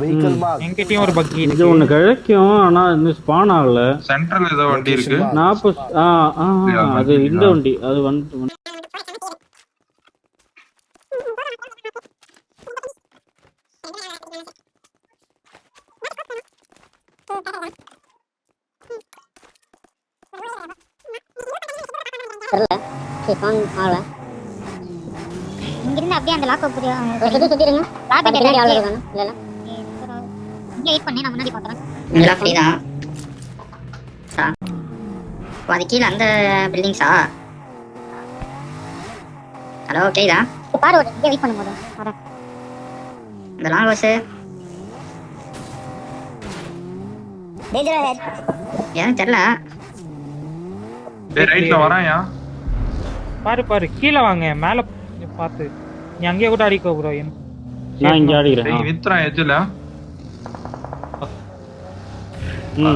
vehicle mark. என்கிட்டயும் ஒரு பக்கி இது இருக்கு. ஒண்ணு கிடைக்கும் ஆனா இன்னும் ஸ்பான் ஆகல. சென்ட்ரல் ஏதோ வண்டி இருக்கு. 40 அது இந்த வண்டி அது வந்து இங்கிருந்து அப்படியே அந்த லாக் சுத்திடுங்க. லாக் பின்னாடி ஆளு இருக்கானே இல்ல இங்க வெயிட் பண்ணி நான் முன்னாடி பார்க்கறேன். இங்க ஃப்ரீ தான். அது கீழ அந்த பில்டிங்ஸா? ஹலோ கேக்குதா? பாரு இங்க வெயிட் பண்ணும்போது வரேன். இந்த லாங் ஹவுஸ் டேஞ்சர் ஹெட் ஏன் தெரியல. டேய் ரைட்ல வராயா? பாரு பாரு கீழே வாங்க மேல பாத்து. நீ அங்கேயே கூட அடிக்கோ ப்ரோ. நான் இங்க ஆடிக்கிறேன். டேய் வித்ரா எஜ்ல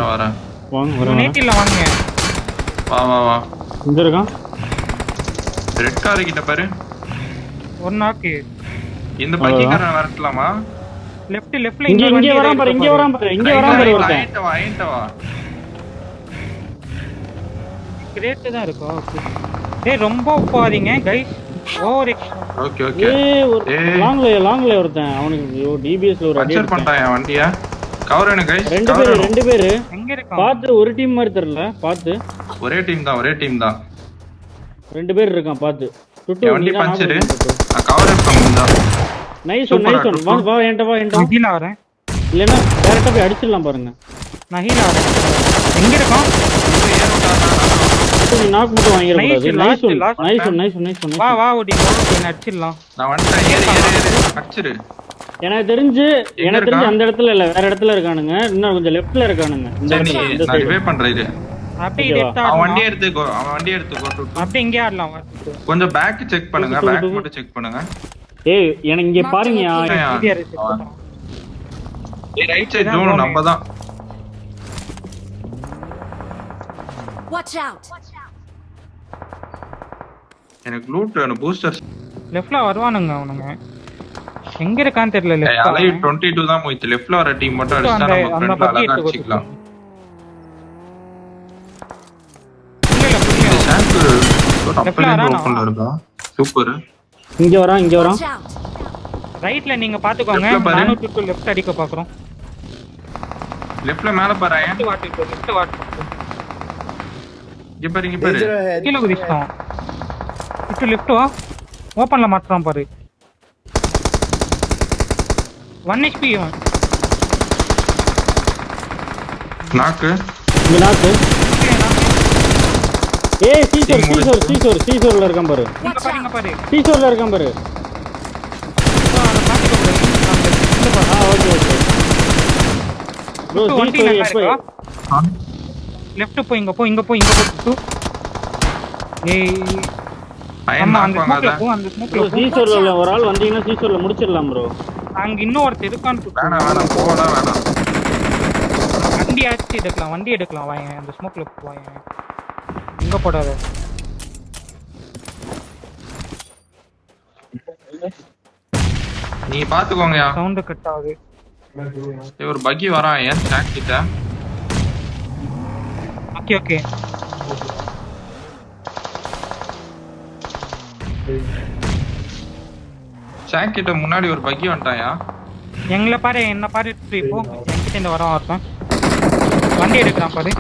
வர வாங்க வர. நேட்டில வாங்க. வா வா வா. இங்க இருக்கான். ரெட் கார் கிட்ட பாரு. ஒரு நாக்கு. இந்த பக்கிக்கார வரட்டலாமா? லெஃப்ட்ல இங்க வரான் பாரு. இங்க வரான் பாரு ஒருத்தன். ஐட்ட வா. கிரேட் தான் இருக்கோ. டேய் ரொம்ப போறீங்க गाइस. Over okay okay. லாங்ல ஒருத்தன். அவனுக்கு டிபிஎஸ்ல ஒரு அடி பஞ்சர் பண்ணிட்டான் வண்டியா. கவர் என்ன गाइस? ரெண்டு பேரு எங்க இருக்கான்? பாத்து ஒரு டீம் மாதிரி தெரியல. பாத்து ஒரே டீம் தான். ரெண்டு பேர் இருக்கான் பாத்து. டுட்டு வண்டி பஞ்சர். கவர் பண்ணா. Nice one. வா என்ட கீழ வரேன். இல்லனா டைரக்டா போய் அடிச்சிடலாம் பாருங்க. நான் கீழ வரேன். எங்க இருக்கான்? நீ நாக் மட்டும் வாங்கிர கூடாது. நைஸ். வா ஓடி அடிச்சிடலாம். நான் வந்துட்டேன். ஏறு அடிச்சிரு. எனக்கு தெரிஞ்சு அந்த இடத்துல இல்ல வேற இடத்துல இருக்கானுங்க. இன்னும் கொஞ்சம் லெஃப்ட்ல இருக்கானுங்க. இந்த நான் ரிவே பண்றேன் இரு. அப்படியே லெஃப்ட் அவன் வண்டி எடுத்துக்கோ. அப்படியே இங்கே ஆடலாம். கொஞ்சம் பேக் செக் பண்ணுங்க. பேக் மட்டும் செக் பண்ணுங்க. ஏய் எனக்கு இங்க பாருங்கயா. ஏய் ரைட் சைடு ஜோன் நம்ம தான். Watch out. எனக்கு லூட் வேணும். பூஸ்டர் லெஃப்ட்ல வருவானுங்க அவனுங்க. எங்க இருக்கான்னு தெரியல. லெஃப்ட் அலை 22 தான் போயிட்டு. லெஃப்ட்ல வர டீம் மட்டும் அடிச்சா நம்ம ஃப்ரண்ட்ல அழகா அடிச்சிக்கலாம். இல்ல சாம்பிள் அப்பவே ஓபன்ல இருக்கா. சூப்பர். இங்க வரான். ரைட்ல நீங்க பாத்துக்கோங்க. நானும் டு லெஃப்ட் அடிக்க பாக்குறோம். லெஃப்ட்ல மேல பாறேன். Left what. இங்க பாரு. Danger ahead. கீழ குதிச்சான். டு லெஃப்ட் வா. ஓபன்ல மாட்றான் பாரு. 1 HP நாக்கு. இங்க நாக்கு. ஏய் சீசோர்ல இருக்கான் பாரு. இங்க பாரு. சீசோர்ல இருக்கான் பாரு. ஓகே. ப்ரோ சீசோர் எப்ப லெஃப்ட் போ. இங்க போ. ஏய் ஐயன் அந்த வாங்காத. ஸ்மோக்ல சீசோர்ல ஒரு ஆள் வந்தீங்கன்னா சீசோர்ல முடிச்சிடலாம் ப்ரோ. அங்க இன்னும் ஒருத்தர் இருக்கான்னு வேணாம் போடா வேணாம். வண்டி எடுக்கலாம் வாங்க. அந்த ஸ்மோக்ல வாங்க. இங்க போடாத. நீ பாத்துக்கோங்கயா. சவுண்ட் கட் ஆகுது. ஒரு பக்கி வரான். ஏன் ஸ்டாக் கிட்ட. ஓகே ஸ்டாக் கிட்ட முன்னாடி ஒரு பக்கி வந்துட்டாயா. எங்களை பாரு. என்ன பாரு. இப்போ என்கிட்ட இந்த வரான் ஒருத்தன். வண்டி எடுக்கிறான் பாரு.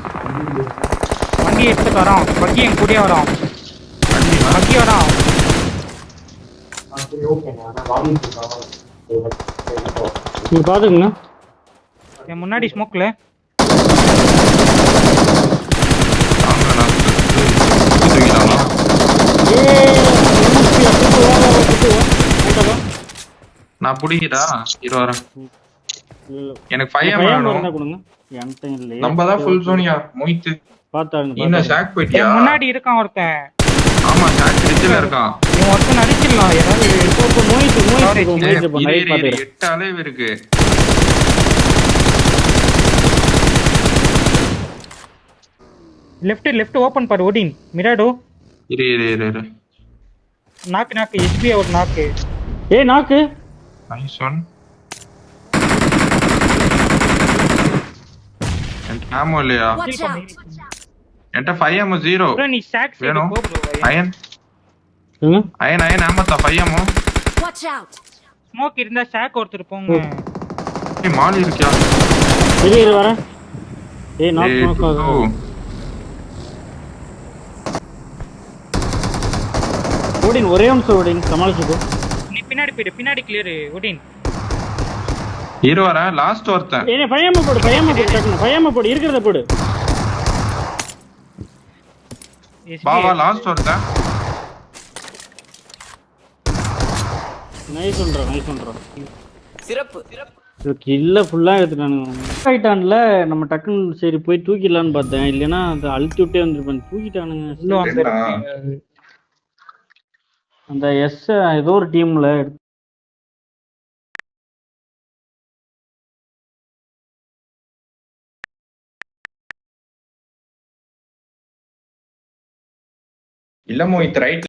வண்டி எடுத்துட்டு வரான். பக்கி என் கூடயே வரான். பக்கி வரான். நீங்க பாத்துக்கங்க. என் முன்னாடி ஸ்மோக்ல நான் புடிக்கிட்டா இரு வரேன். எனக்கு 5 வேணும். நம்ம தான் ஃபுல் ஜோனியா மொய்த்து. என்ன ஷாக் போயிட்டியா? முன்னாடி இருக்கான் ஒருத்தன். ஆமா ஷாக் ரிட்ஜ்ல இருக்கான். இவன் ஒருத்தன் அடிச்சிடலாம். ஏதாவது 8 அலைவ் இருக்கு. லெஃப்ட் ஓபன் பாரு. ஓடின் மிராடோ. இரு. நாக்கு SB ஒரு நாக்கு. ஏய் நாக்கு. Nice one. ஆமோ இல்லையா Watch out! என்கிட்ட 5M 0 ப்ரோ நீ ஷாக் சைடு வேணும். போ ப்ரோ அயன் சொல்லுங்க. அயன் ஆமத்தா 5M Watch out! ஸ்மோக் இருந்தா ஷாக் ஒருத்தர் போங்க மாலி இருக்கியா வெளியே இரு வரேன். ஏய் நாக் ஏய், நாக் துட்டு. ஓடின் ஒரே நிமிஷம் ஓடின் சமாளிச்சுக்கோ. நீ பின்னாடி போயிடு பின்னாடி கிளியர் ஒடின் இரு வரேன் லாஸ்ட் ஒருத்தன் ஏய் பையமா போடு டக்குனு பையமா போடு இருக்கிறத போடு. பாவா லாஸ்ட் ஒருத்தன் நைஸ் பண்றோம் சிறப்பு கில்ல ஃபுல்லா எடுத்துட்டானுங்க. ஆயிட்டான்ல நம்ம டக்குன்னு சரி போய் தூக்கிடலான்னு பார்த்தேன். இல்லைன்னா அதை அழுத்தி விட்டே வந்துருப்பேன். தூக்கிட்டானுங்க. இன்னும் அந்த அந்த எஸ் ஏதோ ஒரு டீம்ல இல்ல மோஹித் ரைட்